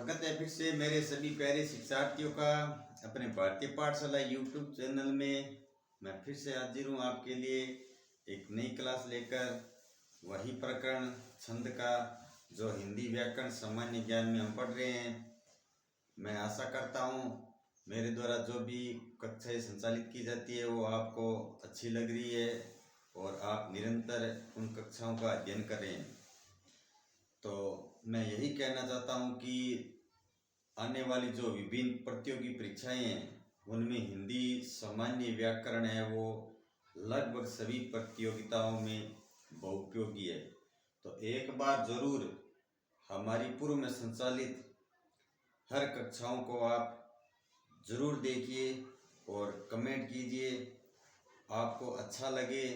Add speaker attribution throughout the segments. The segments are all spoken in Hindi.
Speaker 1: स्वागत है फिर से मेरे सभी प्यारे शिक्षार्थियों का अपने भारतीय पाठशाला यूट्यूब चैनल में। मैं फिर से हाजिर हूँ आपके लिए एक नई क्लास लेकर। वही प्रकरण छंद का जो हिंदी व्याकरण सामान्य ज्ञान में हम पढ़ रहे हैं। मैं आशा करता हूँ मेरे द्वारा जो भी कक्षाएं संचालित की जाती है वो आपको अच्छी लग रही है और आप निरंतर उन कक्षाओं का अध्ययन करें। तो मैं यही कहना चाहता हूँ कि आने वाली जो विभिन्न प्रतियोगी परीक्षाएं हैं उनमें हिंदी सामान्य व्याकरण है वो लगभग सभी प्रतियोगिताओं में बहुउपयोगी है। तो एक बार जरूर हमारी पूर्व में संचालित हर कक्षाओं को आप जरूर देखिए और कमेंट कीजिए। आपको अच्छा लगे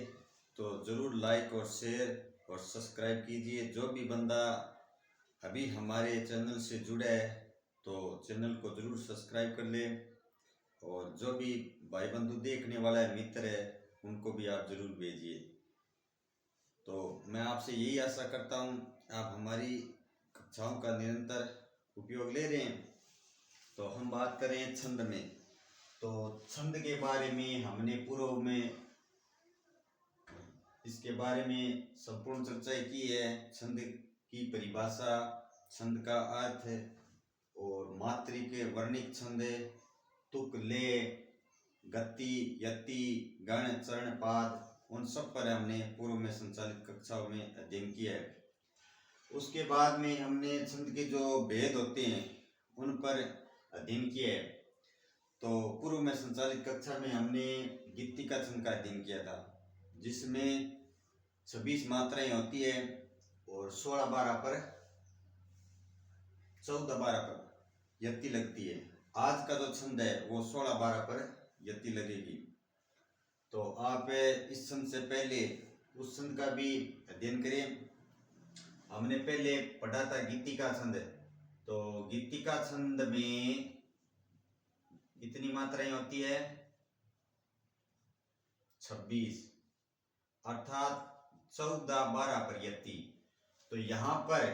Speaker 1: तो ज़रूर लाइक और शेयर और सब्सक्राइब कीजिए। जो भी बंदा अभी हमारे चैनल से जुड़ा है तो चैनल को ज़रूर सब्सक्राइब कर ले और जो भी भाई बंधु देखने वाला है मित्र है उनको भी आप ज़रूर भेजिए। तो मैं आपसे यही आशा करता हूँ आप हमारी कक्षाओं का निरंतर उपयोग ले रहे हैं। तो हम बात करें छंद में। तो छंद के बारे में हमने पूर्व में इसके बारे में संपूर्ण चर्चा की है। छंद की परिभाषा, छंद का अर्थ और मात्रिक वर्णिक छंद, तुक, लय, गति, यति, गण, चरण, पाद, उन सब पर हमने पूर्व में संचालित कक्षाओं में अध्ययन किया है। उसके बाद में हमने छंद के जो भेद होते हैं उन पर अध्ययन किया है। तो पूर्व में संचालित कक्षा में हमने गीतिका छंद का अध्ययन किया था जिसमें 26 मात्राएं होती है और 16-12 पर 14-12 पर यति लगती है। आज का जो छंद है वो 16-12 पर यति लगेगी। तो आप इस छंद से पहले उस छंद का भी अध्ययन करें। हमने पहले पढ़ा था गीतिका छंद। तो गीतिका छंद में कितनी मात्राएं होती है? 26, अर्थात 14-12 पर यति। तो यहाँ पर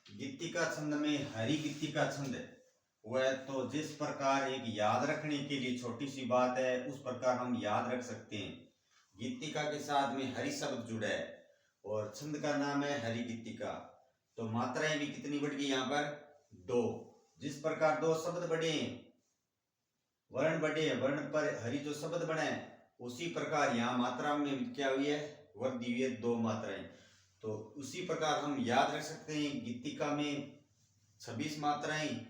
Speaker 1: गीतिका छंद में हरि गीतिका छंद वह तो जिस प्रकार एक याद रखने के लिए छोटी सी बात है उस प्रकार हम याद रख सकते हैं। गीतिका के साथ में हरि शब्द जुड़ा है और छंद का नाम है हरि गीतिका। तो मात्राएं भी कितनी बढ़ गई यहाँ पर? 2। जिस प्रकार 2 शब्द बढ़े, वर्ण बढ़े, वर्ण पर हरि जो शब्द बने उसी प्रकार यहाँ मात्रा में क्या हुई है? वृद्धि हुई है 2 मात्राएं। तो उसी प्रकार हम याद रख सकते हैं गीतिका में 26 मात्राएं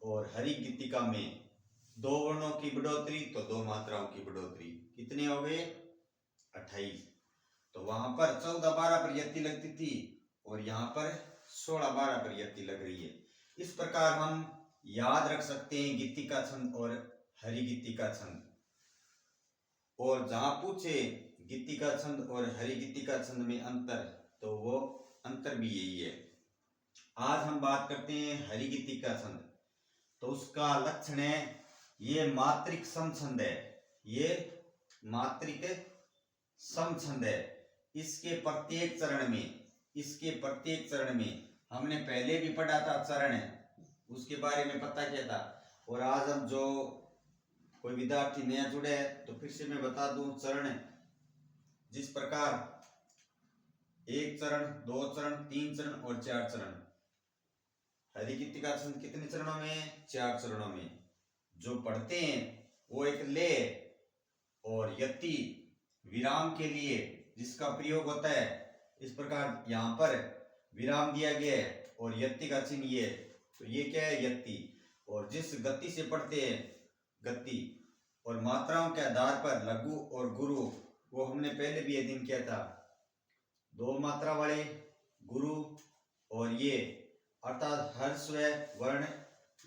Speaker 1: और हरि गीतिका में 2 वर्णों की बढ़ोतरी तो 2 मात्राओं की बढ़ोतरी। कितने हो गए? 28। तो वहां पर 14-12 पर यति लगती थी और यहाँ पर 16-12 पर यति लग रही है। इस प्रकार हम याद रख सकते हैं गीतिका छंद और हरि गीतिका छंद। और जहां पूछे गीतिका छंद और हरि गीतिका छंद में अंतर तो वो अंतर भी यही है। आज हम बात करते हैं हरि गीतिका छंद। तो उसका लक्षण है ये मात्रिक सम छंद है। ये मात्रिक सम छंद है। इसके प्रत्येक चरण में हमने पहले भी पढ़ा था चरण उसके बारे में पता किया था। और आज हम जो कोई विद्यार्थी नया जुड़े है तो फिर से मैं बता दूं चरण जिस प्रकार 1 चरण, 2 चरण, 3 चरण और 4 चरण। हरि गीतिका छंद कितने चरणों में? 4 चरणों में। जो पढ़ते हैं वो एक लय और यति विराम के लिए जिसका प्रयोग होता है। इस प्रकार यहाँ पर विराम दिया गया है और यति का चिन्ह ये, तो ये क्या है? यति। और जिस गति से पढ़ते हैं गति और मात्राओं के आधार पर लघु और गुरु वो हमने पहले भी अध्ययन किया था। 2 मात्रा वाले गुरु और ये अर्थात हर्ष वर्ण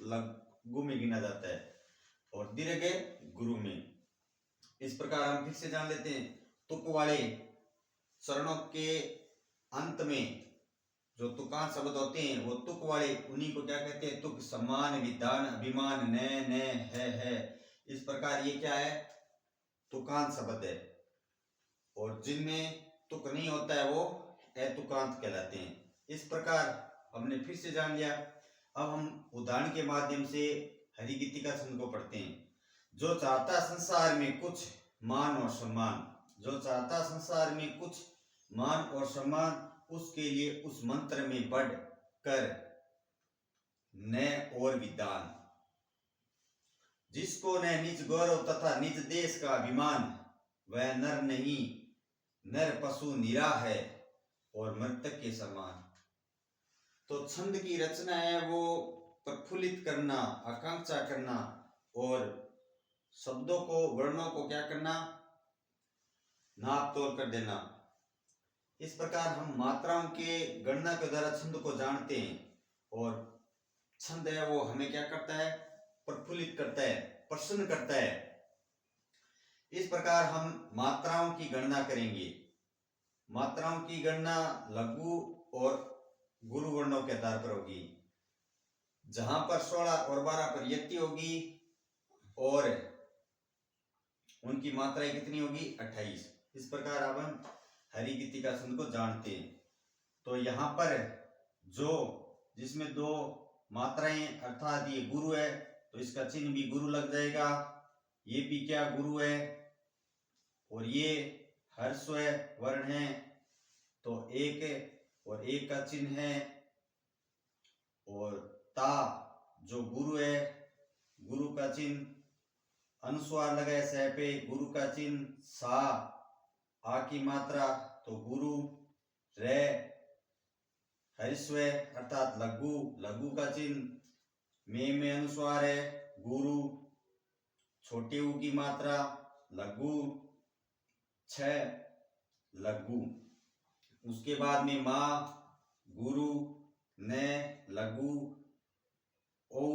Speaker 1: लघु में गिना जाता है और दीर्घ गुरु में। इस प्रकार हम फिर से जान लेते हैं तुक वाले चरणों के अंत में जो तुकांत शब्द होते हैं वो तुक वाले उन्हीं को क्या कहते हैं? तुक, सम्मान, विधान, अभिमान, न, है। इस प्रकार ये क्या है? तुकांत शब्द है। और जिनमें तुक नहीं होता है वो अतुकांत कहलाते हैं। इस प्रकार हमने फिर से जान लिया। अब हम उदाहरण के माध्यम से हरिगीतिका छंद को पढ़ते हैं। जो चाहता संसार में कुछ मान और सम्मान, जो चाहता संसार में कुछ मान और सम्मान, उसके लिए उस मंत्र में बढ़ कर न और विद्वान। जिसको न निज गौरव तथा निज देश का अभिमान, वह नर नहीं नर पशु निरा है और मृतक के समान। तो छंद की रचना है वो प्रफुल्लित करना, आकांक्षा करना और शब्दों को, वर्णों को क्या करना, नाप तोल कर देना। इस प्रकार हम मात्राओं के गणना के द्वारा छंद को जानते हैं और छंद है वो हमें क्या करता है, प्रफुल्लित करता है, प्रसन्न करता है। इस प्रकार हम मात्राओं की गणना करेंगे। मात्राओं की गणना लघु और गुरु वर्णों के आधार पर होगी। जहां पर 16 और 12 पर यति होगी और उनकी मात्राएं कितनी होगी, 28। इस प्रकार अब हम हरिगीतिका छंद को जानते हैं। तो यहाँ पर जो जिसमें 2 मात्राएं अर्थात ये गुरु है तो इसका चिन्ह भी गुरु लग जाएगा। ये भी क्या गुरु है और ये हर्स्व वर्ण है तो 1 और 1 का चिन्ह है। और ता जो गुरु है, गुरु का चिन्ह अनुस्वार लगाए सह पे, गुरु का चिन्ह सा, आ की मात्रा तो गुरु, रे हरिस्व अर्थात लघु, लघु का चिन्ह, में अनुस्वार है गुरु, छोटे ऊ की मात्रा लघु, छ लघु। उसके बाद में माँ, गुरु, न लघु, ओ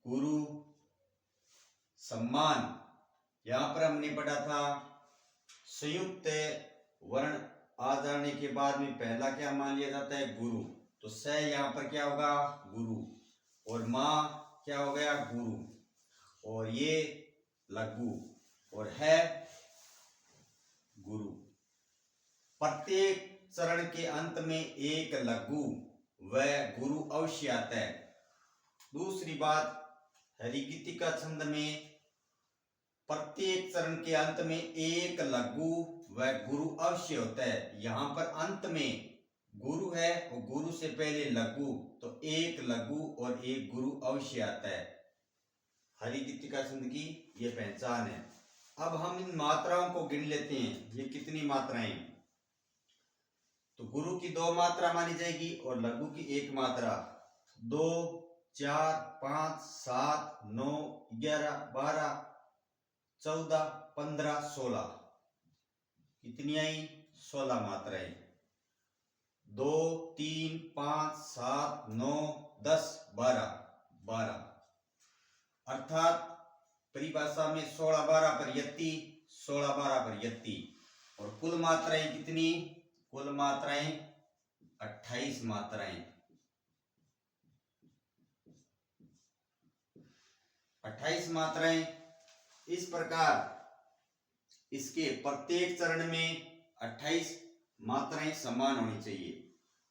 Speaker 1: गुरु, सम्मान। यहां पर हमने पढ़ा था संयुक्त वर्ण आ जाने के बाद में पहला क्या मान लिया जाता है, गुरु। तो स यहाँ पर क्या होगा, गुरु, और माँ क्या हो गया, गुरु, और ये लघु और है गुरु। प्रत्येक चरण के अंत में एक लघु व गुरु अवश्य आता है। दूसरी बात, हरिगीतिका छंद में प्रत्येक चरण के अंत में एक लघु व गुरु अवश्य होता है। यहाँ पर अंत में गुरु है और गुरु से पहले लघु, तो एक लघु और एक गुरु अवश्य आता है। हरिगीतिका छंद की ये पहचान है। अब हम इन मात्राओं को गिन लेते हैं, ये कितनी मात्राएं। तो गुरु की 2 मात्रा मानी जाएगी और लघु की 1 मात्रा। 2, 4, 5, 7, 9, 11, 12, 14, 15, 16। कितनी आई, 16 मात्राएं। 2, 3, 5, 7, 9, 10, 12, 12 अर्थात परिभाषा में 16, 12 पर यति, 16, 12 पर यति। और कुल मात्राएं कितनी, कुल मात्राएं 28 मात्राएं। 28 मात्राएं। इस प्रकार इसके प्रत्येक चरण में 28 मात्राएं समान होनी चाहिए।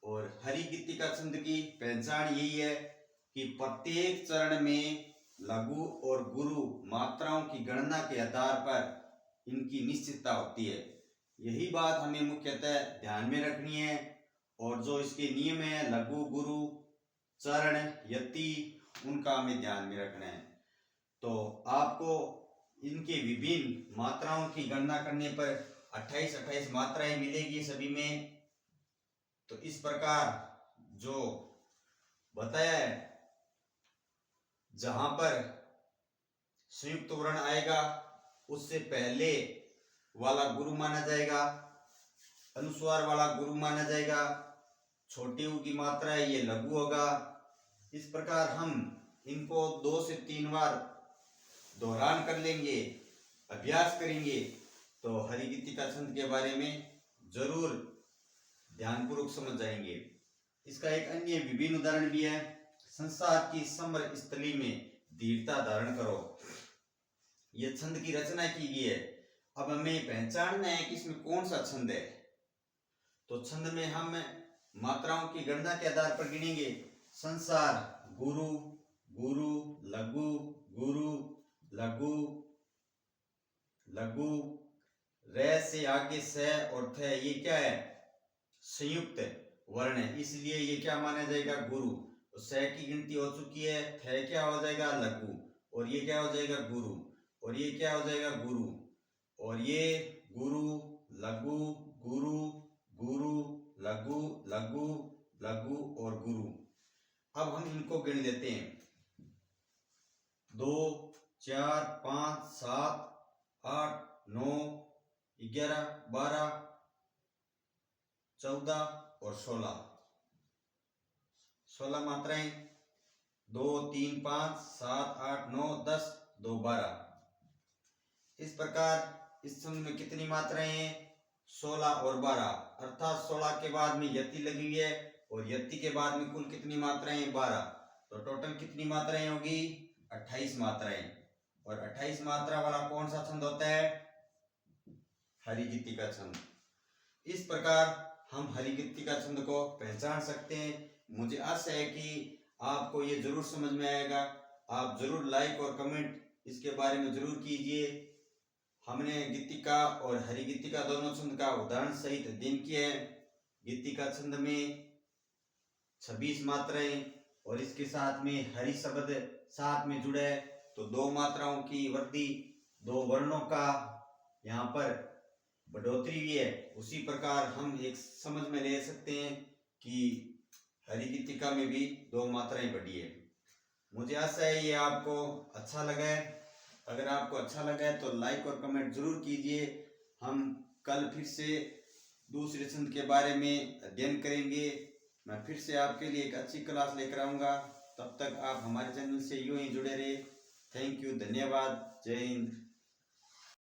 Speaker 1: और हरिगीतिका छंद की पहचान यही है कि प्रत्येक चरण में लघु और गुरु मात्राओं की गणना के आधार पर इनकी निश्चितता होती है। यही बात हमें मुख्यतः ध्यान में रखनी है। और जो इसके नियम है लघु, गुरु, चरण, यति, उनका हमें ध्यान में रखना है। तो आपको इनके विभिन्न मात्राओं की गणना करने पर 28 मात्राएं मिलेगी सभी में। तो इस प्रकार जो बताया है, जहां पर संयुक्त वर्ण आएगा उससे पहले वाला गुरु माना जाएगा, अनुस्वार वाला गुरु माना जाएगा, छोटे ऊ की मात्रा है ये लघु होगा। इस प्रकार हम इनको 2 से 3 बार दोहरान कर लेंगे, अभ्यास करेंगे तो हरिगीतिका छंद के बारे में जरूर ध्यानपूर्वक समझ जाएंगे। इसका एक अन्य विभिन्न उदाहरण भी है। संसार की समर स्थली में धीरता धारण करो। यह छंद की रचना की गई है। अब हमें पहचानना है कि इसमें कौन सा छंद है। तो छंद में हम मात्राओं की गणना के आधार पर गिनेंगे। संसार गुरु गुरु लघु गुरु लघु लघु। रे से आगे स और थ, ये क्या है? संयुक्त वर्ण है, इसलिए ये क्या माना जाएगा? गुरु। तो स की गिनती हो चुकी है, थ क्या हो जाएगा? लघु। और ये क्या हो जाएगा? गुरु। और ये क्या हो जाएगा? गुरु। और ये गुरु लघु गुरु गुरु लघु लघु लघु और गुरु। अब हम इनको गिन लेते हैं। 2 4 5 7 8 9 11 12 14 और 16 मात्राएं। 2 3 5 7 8 9 10 2 12। इस प्रकार इस छंद में कितनी मात्राएं हैं? 16 और 12, अर्थात 16 के बाद में यति लगी हुई है और यति के बाद में कुल कितनी मात्राएं हैं? 12। तो टोटल कितनी मात्राएं होगी? 28 मात्राएं। और 28 मात्रा वाला कौन सा छंद होता है? हरिगित्ती का छंद। इस प्रकार हम हरिगित्ती का छंद को पहचान सकते हैं। मुझे आशा है कि आपको ये जरूर समझ में आएगा। आप जरूर लाइक और कमेंट इसके बारे में जरूर कीजिए। हमने गित्तिका और हरिगित्तिका दोनों छंद का उदाहरण सहित अध्ययन किया है। गित्तिका छंद में 26 मात्राएं और इसके साथ में हरि शब्द साथ में जुड़ा है, तो 2 मात्राओं की वृद्धि, 2 वर्णों का यहाँ पर बढ़ोतरी हुई है। उसी प्रकार हम एक समझ में ले सकते हैं कि हरिगित्तिका में भी 2 मात्राएं बढ़ी है। मुझे आशा है ये आपको अच्छा लगा है। अगर आपको अच्छा लगा है तो लाइक और कमेंट जरूर कीजिए। हम कल फिर से दूसरे छंद के बारे में अध्ययन करेंगे। मैं फिर से आपके लिए एक अच्छी क्लास लेकर आऊँगा। तब तक आप हमारे चैनल से यूं ही जुड़े रहे। थैंक यू, धन्यवाद, जय हिंद।